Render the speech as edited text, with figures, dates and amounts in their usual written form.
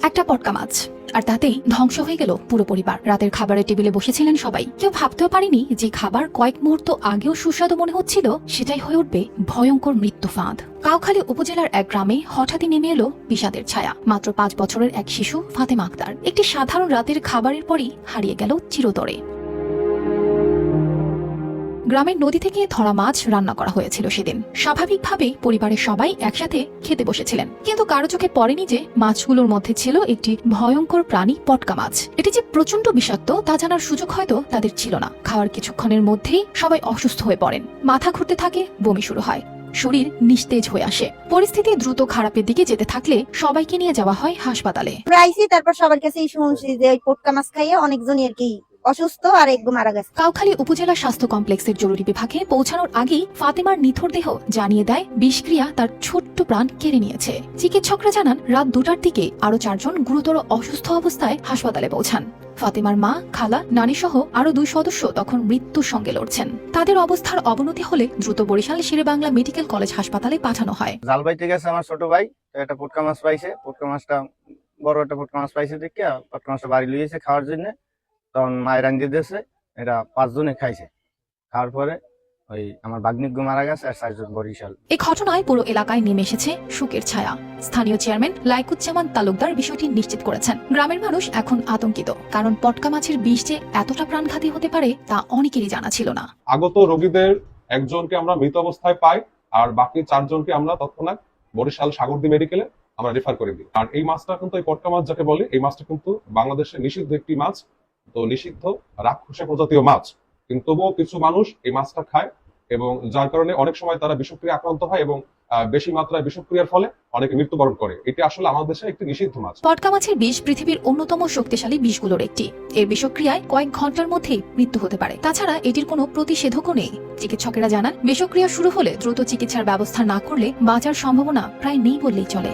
একটা পটকা মাছ, আর তাতেই ধ্বংস হয়ে গেল পুরো পরিবার। রাতের খাবারের টেবিলে বসেছিলেন সবাই। কেউ ভাবতেও পারেনি যে খাবার কয়েক মুহূর্ত আগেও সুস্বাদু মনে হচ্ছিল সেটাই হয়ে উঠবে ভয়ঙ্কর মৃত্যু ফাঁদ। কাউখালী উপজেলার এক গ্রামে হঠাৎই নেমে এলো বিষাদের ছায়া। মাত্র 5 বছরের এক শিশু ফাতেমা আক্তার একটি সাধারণ রাতের খাবারের পরই হারিয়ে গেল চিরতরে। গ্রামের নদী থেকে ধরা মাছ রান্না করা হয়েছিল সেদিন। স্বাভাবিকভাবেই পরিবারের সবাই একসাথে খেতে বসেছিলেন, কিন্তু কারো চোখে পড়েনি যে মাছগুলোর মধ্যে ছিল একটি ভয়ঙ্কর প্রাণী পটকা মাছ। এটি যে প্রচন্ড বিষাক্ত তা জানার সুযোগ হয়তো তাদের ছিল না। খাওয়ার কিছুক্ষণের মধ্যেই সবাই অসুস্থ হয়ে পড়েন, মাথা ঘুরতে থাকে, বমি শুরু হয়, শরীর নিস্তেজ হয়ে আসে। পরিস্থিতি দ্রুত খারাপের দিকে যেতে থাকলে সবাইকে নিয়ে যাওয়া হয় হাসপাতালে। তারপর সবার কাছে শুনছি যে ওই পটকা মাছ খাইয়ে অনেকজনই আর কি অসুস্থ আর একদম মারা গেছে। কাউখালী উপজেলা স্বাস্থ্য কমপ্লেক্সের জরুরি বিভাগে পৌঁছানোর আগেই ফাতেমার নিথর দেহ জানিয়ে দেয় বিষক্রিয়া তার ছোট্ট প্রাণ কেড়ে নিয়েছে। চিকিৎসকরা জানান রাত 2টার দিকে আরো 4 জন গুরুতর অসুস্থ অবস্থায় হাসপাতালে পৌঁছান। ফাতেমার মা, খালা, নানি সহ আরো 2 সদস্য তখন মৃত্যুর সঙ্গে লড়ছেন। তাদের অবস্থার অবনতি হলে দ্রুত বরিশাল শেরেবাংলা মেডিকেল কলেজ হাসপাতালে পাঠানো হয়। জাল বাইতে গেছে আমার ছোট ভাই, একটা পটকা মাছ পাইছে। পটকা মাছটা বড় একটা পটকা মাছ পাইছে দেখে পটকা মাছটা বাড়ি লইয়েছে খাওয়ার জন্য। তখন মায়ের রান্ধিয়ে দিয়েছে, এটা 5 জনে খাইছে। খাওয়ার পরে ওই আমার ভাগ্নিজ্ঞ মারা গেছে আর 4 জন বরিশাল। এই ঘটনায় পুরো এলাকায় নেমে এসেছে শোকের ছায়া। স্থানীয় চেয়ারম্যান লাইকুজ্জামান তালুকদার বিষয়টি নিশ্চিত করেছেন। গ্রামের মানুষ এখন আতঙ্কিত, কারণ পটকা মাছের বিষ যে এতটা প্রাণঘাতী হতে পারে তা অনেকেরই জানা ছিল না। আগত রোগীদের একজনকে আমরা মৃত অবস্থায় পাই, আর বাকি 4 জনকে আমরা তৎক্ষণাৎ বরিশাল সাগরদী মেডিকেলে আমরা রেফার করে দিই। আর এই মাছটা কিন্তু এই পটকা মাছ যাকে বলে, এই মাছটা কিন্তু বাংলাদেশে নিষিদ্ধ একটি মাছ। তো নিষিদ্ধ রাক্ষসে প্রজাতীয় মাছ, কিন্তু তবুও কিছু মানুষ এই মাছটা খায় এবং যার কারণে অনেক সময় তারা বিষক্রিয়া আক্রান্ত হয় এবং বেশি মাত্রায় বিষক্রিয়ার ফলে অনেকে মৃত্যুবরণ করে। এটি আসলে আমাদের দেশে একটি নিষিদ্ধ মাছ। পটকা মাছের বিষ পৃথিবীর অন্যতম শক্তিশালী বিষগুলোর একটি। এর বিষক্রিয়ায় কয়েক ঘন্টার মধ্যেই মৃত্যু হতে পারে। তাছাড়া এটির কোনো প্রতিষেধকও নেই। চিকিৎসকেরা জানান বিষক্রিয়া শুরু হলে দ্রুত চিকিৎসার ব্যবস্থা না করলে বাঁচার সম্ভাবনা প্রায় নেই বললেই চলে।